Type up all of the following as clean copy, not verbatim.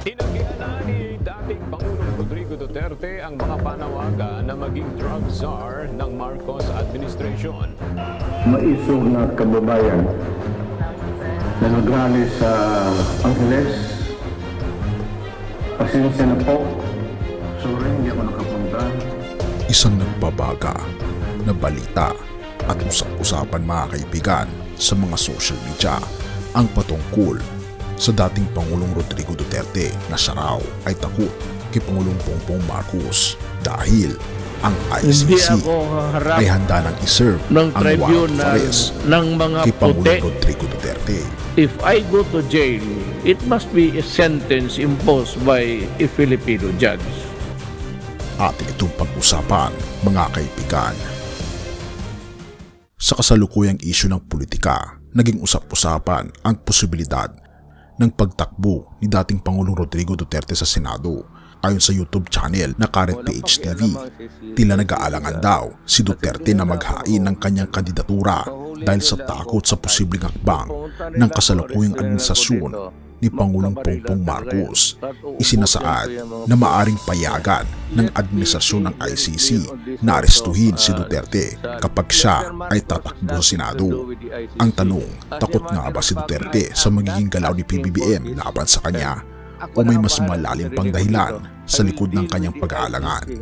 Inagianan ni dating Pangulong Rodrigo Duterte ang mga panawagan na maging drug czar ng Marcos administration. Maiso na kababayan na nagrally sa Angeles. Pasensya na po. Sorry, hindi ako nakapunta. Isang nagbabaga na balita at usap-usapan mga kaibigan sa mga social media ang patungkol sa dating Pangulong Rodrigo Duterte na siya raw ay takot kay Pangulong Bongbong Marcos dahil ang ICC ay handa nang iserve ang warrant of arrest ng mga kay Pangulong Rodrigo Duterte. If I go to jail, it must be a sentence imposed by a Filipino judge. Atin itong pag-usapan mga kaibigan. Sa kasalukuyang isyu ng politika, naging usap-usapan ang posibilidad ng pagtakbo ni dating Pangulong Rodrigo Duterte sa Senado. Ayon sa YouTube channel na Current PH TV, tila nag-aalangan daw si Duterte na maghain ng kanyang kandidatura dahil sa takot sa posibleng hakbang ng kasalukuyang administrasyon ni Pangulong Bongbong Marcos. Isinasaad na maaring payagan ng administrasyon ng ICC na arestuhin si Duterte kapag siya ay tatakbo sa Senado. Ang tanong, takot nga ba si Duterte sa magiging galaw ni PBBM laban sa kanya o may mas malalim pang dahilan sa likod ng kanyang pag-aalangan?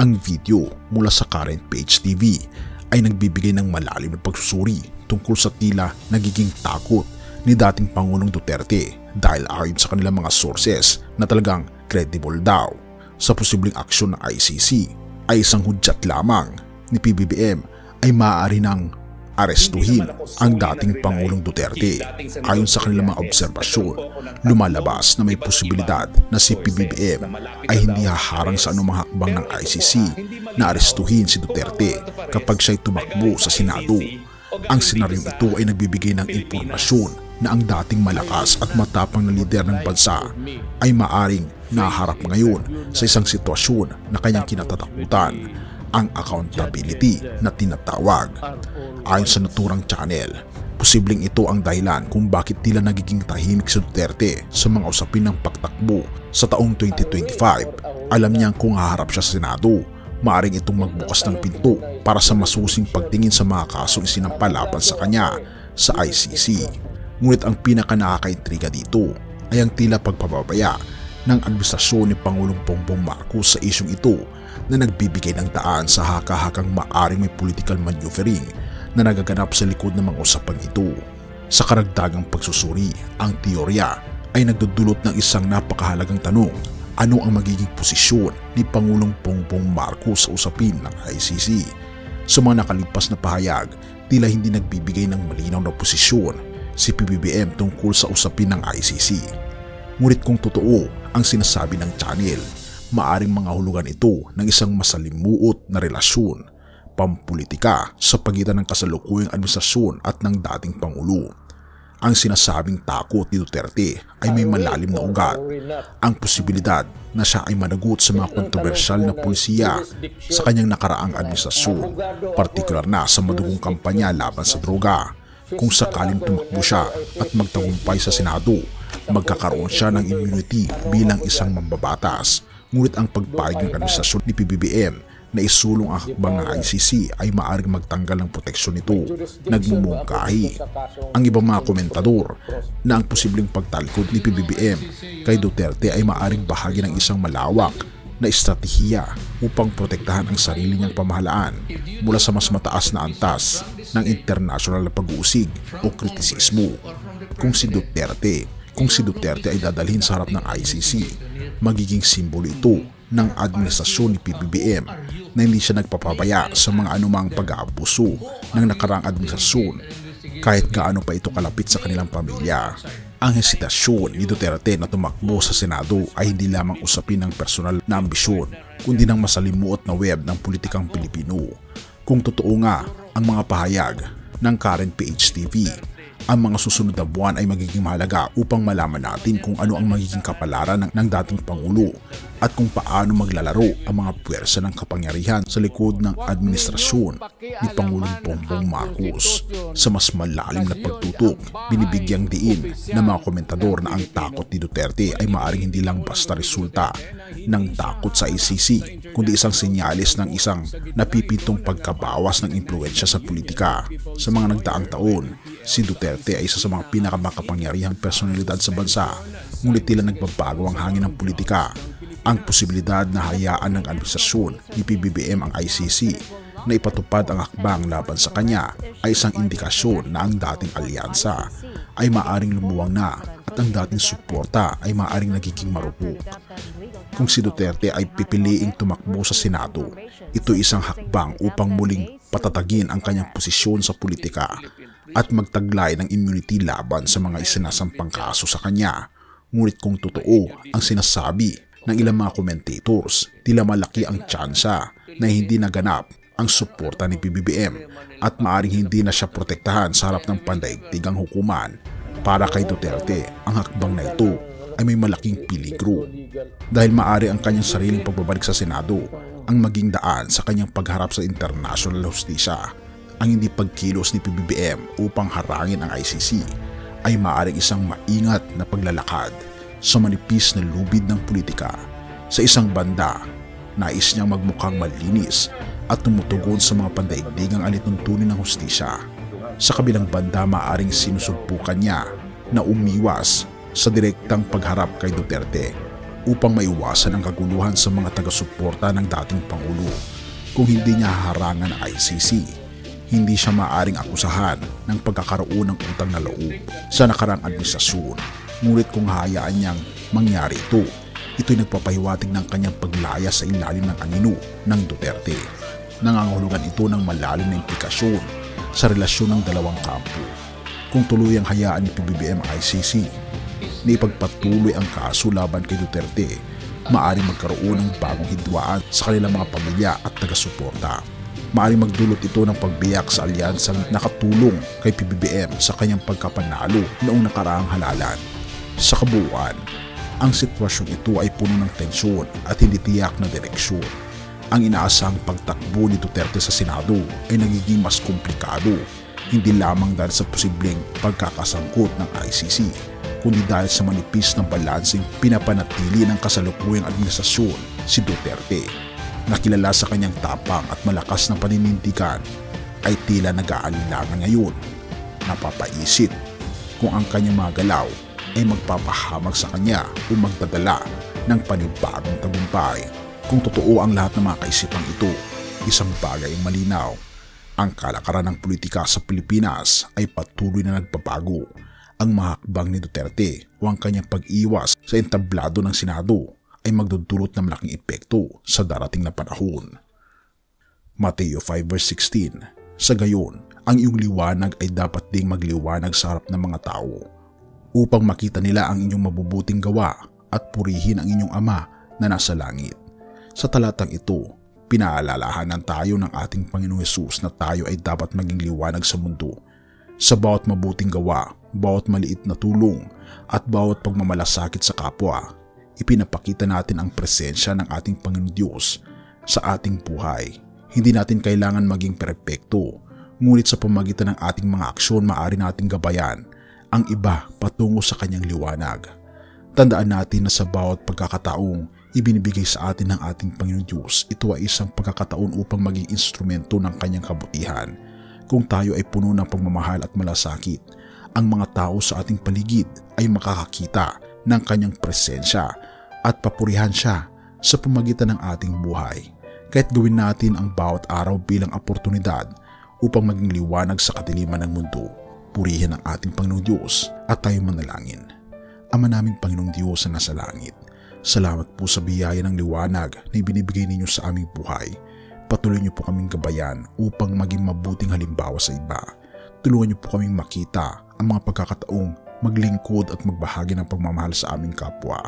Ang video mula sa Current PH TV ay nagbibigay ng malalim na pagsusuri tungkol sa tila nagiging takot ni dating Pangulong Duterte dahil ayon sa kanilang mga sources na talagang credible daw sa posibleng aksyon ng ICC ay isang hudyat lamang ni PBBM ay maaari nang arestuhin ang dating Pangulong Duterte. Ayon sa kanilang mga obserbasyon, lumalabas na may posibilidad na si PBBM ay hindi haharang sa anumang hakbang ng ICC na arestuhin si Duterte kapag siya'y tumakbo sa Senado. Ang senaryong ito ay nagbibigay ng impormasyon na ang dating malakas at matapang na lider ng bansa ay maaring naharap ngayon sa isang sitwasyon na kanyang kinatatakutan, ang accountability na tinatawag. Ayon sa naturang channel, posibleng ito ang dahilan kung bakit tila nagiging tahimik si Duterte sa mga usapin ng pagtakbo sa taong 2025. Alam niyang kung haharap siya sa Senado, maaring itong magbukas ng pinto para sa masusing pagtingin sa mga kasong isinampalaban sa kanya sa ICC. Ngunit ang pinaka-nakakaintriga dito ay ang tila pagpapabaya ng administrasyon ni Pangulong Bongbong Marcos sa isyong ito na nagbibigay ng daan sa haka-hakang maaring may political maneuvering na nagaganap sa likod ng mga usapan ito. Sa karagdagang pagsusuri, ang teorya ay nagdudulot ng isang napakahalagang tanong: ano ang magiging posisyon ni Pangulong Bongbong Marcos sa usapin ng ICC? Sa mga nakalipas na pahayag, tila hindi nagbibigay ng malinaw na posisyon si PBBM tungkol sa usapin ng ICC. Ngunit kung totoo ang sinasabi ng channel, maaring mga hulugan ito ng isang masalimuot na relasyon pampolitika sa pagitan ng kasalukuyang administrasyon at ng dating Pangulo. Ang sinasabing takot ni Duterte ay may malalim na ugat. Ang posibilidad na siya ay managot sa mga kontrobersyal na pulisiya sa kanyang nakaraang administrasyon, partikular na sa madugong kampanya laban sa droga. Kung sakaling tumakbo siya at magtagumpay sa Senado, magkakaroon siya ng immunity bilang isang mambabatas. Ngunit ang pagpahig ng administrasyon ni PBBM na isulong ang hakbang ng ICC ay maaaring magtanggal ng proteksyon nito. Nagmumungkahi ang ibang mga komentador na ang posibleng pagtalikod ni PBBM kay Duterte ay maaaring bahagi ng isang malawak na estratehiya upang protektahan ang sarili niyang pamahalaan mula sa mas mataas na antas ng international na pag-uusig o kritisismo. Kung si Duterte ay dadalhin sa harap ng ICC, magiging simbolo ito ng administrasyon ni PBBM na hindi siya nagpapabaya sa mga anumang pag-aabuso ng nakaraang administrasyon kahit gaano pa ito kalapit sa kanilang pamilya. Ang hesitasyon ni Duterte na tumakbo sa Senado ay hindi lamang usapin ng personal na ambisyon, kundi ng masalimuot na web ng politikang Pilipino. Kung totoo nga ang mga pahayag ng Current PH TV, Ang mga susunod na buwan ay magiging mahalaga upang malaman natin kung ano ang magiging kapalaran ng dating Pangulo at kung paano maglalaro ang mga puwersa ng kapangyarihan sa likod ng administrasyon ni Pangulong Bongbong Marcos. Sa mas malalim na pagtutok, binibigyang diin ng mga komentador na ang takot ni Duterte ay maaaring hindi lang basta resulta ng takot sa ICC, kundi isang senyalis ng isang napipintong pagkabawas ng impluwensya sa politika. Sa mga nagdaang taon, si Duterte ay isa sa mga pinakamakapangyarihang personalidad sa bansa, ngunit tila nagbabago ang hangin ng politika. Ang posibilidad na hayaan ng administrasyon ni PBBM ang ICC na ipatupad ang hakbang laban sa kanya ay isang indikasyon na ang dating alyansa ay maaaring lumuwang na at ang dating suporta ay maaaring nagiging marupok. Kung si Duterte ay pipiliing tumakbo sa Senado, ito isang hakbang upang muling patatagin ang kanyang posisyon sa politika at magtaglay ng immunity laban sa mga isinasampang kaso sa kanya. Ngunit kung totoo ang sinasabi ng ilang mga commentators, tila malaki ang tsansa na hindi naganap ang suporta ni PBBM at maaaring hindi na siya protektahan sa harap ng pandaigdigang hukuman. Para kay Duterte, ang hakbang na ito ay may malaking peligro dahil maaari ang kanyang sariling pagbabalik sa Senado ang maging daan sa kanyang pagharap sa international hustisya. Ang hindi pagkilos ni PBBM upang harangin ang ICC ay maaaring isang maingat na paglalakad sa manipis na lubid ng politika. Sa isang banda, nais niyang magmukhang malinis at tumutugon sa mga pandaigdigang alituntunin ng hustisya. Sa kabilang banda, maaaring sinusubukan niya na umiwas sa direktang pagharap kay Duterte upang maiwasan ang kaguluhan sa mga taga-suporta ng dating Pangulo. Kung hindi niya haharangan ang ICC, hindi siya maaaring akusahan ng pagkakaroon ng utang na loob sa nakaraang administrasyon. Ngunit kung hayaan niyang mangyari ito, ito'y nagpapahiwatig ng kanyang paglaya sa ilalim ng anino ng Duterte. Nangangahulugan ito ng malalim na implikasyon sa relasyon ng dalawang kampo. Kung tuluyang hayaan ni PBBM ang ICC na ipagpatuloy ang kaso laban kay Duterte, maaaring magkaroon ng bagong hidwaan sa kanilang mga pamilya at taga-suporta. Maaaring magdulot ito ng pagbiyak sa alyansang nakatulong kay PBBM sa kanyang pagkapanalo noong nakaraang halalan. Sa kabuuan, ang sitwasyong ito ay puno ng tensyon at hindi tiyak na direksyon. Ang inaasahang pagtakbo ni Duterte sa Senado ay nagiging mas komplikado, hindi lamang dahil sa posibleng pagkakasangkot ng ICC, kundi dahil sa manipis na balanseng pinapanatili ng kasalukuyang administrasyon si Duterte. Nakilala sa kanyang tapang at malakas na paninindigan, ay tila nag-aalinlangan ngayon. Napapaisip kung ang kanyang mga galaw ay magpapahamag sa kanya o magdadala ng panibagong tagumpay. Kung totoo ang lahat ng mga kaisipang ito, isang bagay ang malinaw. Ang kalakaran ng politika sa Pilipinas ay patuloy na nagbabago. Ang mga hakbang ni Duterte o ang kanyang pag-iwas sa entablado ng Senado ay magdudulot ng malaking epekto sa darating na panahon. Mateo 5:16. Sa gayon, ang iyong liwanag ay dapat ding magliwanag sa harap ng mga tao, upang makita nila ang inyong mabubuting gawa at purihin ang inyong Ama na nasa langit. Sa talatang ito, pinaalalahanan tayo ng ating Panginoong Hesus na tayo ay dapat maging liwanag sa mundo. Sa bawat mabuting gawa, bawat maliit na tulong, at bawat pagmamalasakit sa kapwa, ipinapakita natin ang presensya ng ating Panginoong Diyos sa ating buhay. Hindi natin kailangan maging perpekto, ngunit sa pamamagitan ng ating mga aksyon maaari nating gabayan ang iba patungo sa kanyang liwanag. Tandaan natin na sa bawat pagkakataong ibinibigay sa atin ng ating Panginoon Diyos, ito ay isang pagkakataon upang maging instrumento ng kanyang kabutihan. Kung tayo ay puno ng pagmamahal at malasakit, ang mga tao sa ating paligid ay makakakita ng kanyang presensya at papurihan siya sa pamamagitan ng ating buhay. Kahit gawin natin ang bawat araw bilang oportunidad upang maging liwanag sa kadiliman ng mundo, purihin ang ating Panginoong Diyos at tayo manalangin. Ama naming Panginoong Diyos na nasa langit, salamat po sa biyaya ng liwanag na ibinibigay ninyo sa aming buhay. Patuloy niyo po kaming gabayan upang maging mabuting halimbawa sa iba. Tulungan niyo po kaming makita ang mga pagkakataong maglingkod at magbahagi ng pagmamahal sa aming kapwa.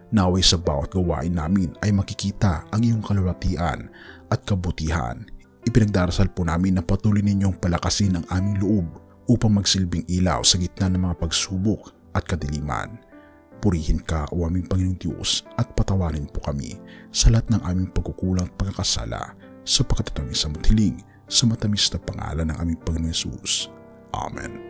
Naway sa bawat gawain namin ay makikita ang iyong kalulatian at kabutihan. Ipinagdarasal po namin na patuloy ninyong palakasin ang aming loob upang magsilbing ilaw sa gitna ng mga pagsubok at kadiliman. Purihin ka, o aming Panginoong Diyos, at patawarin po kami sa lahat ng aming pagkukulang at pagkakasala, sapagkat ito aming samot hiling sa matamis na pangalan ng aming Panginoong Hesus. Amen.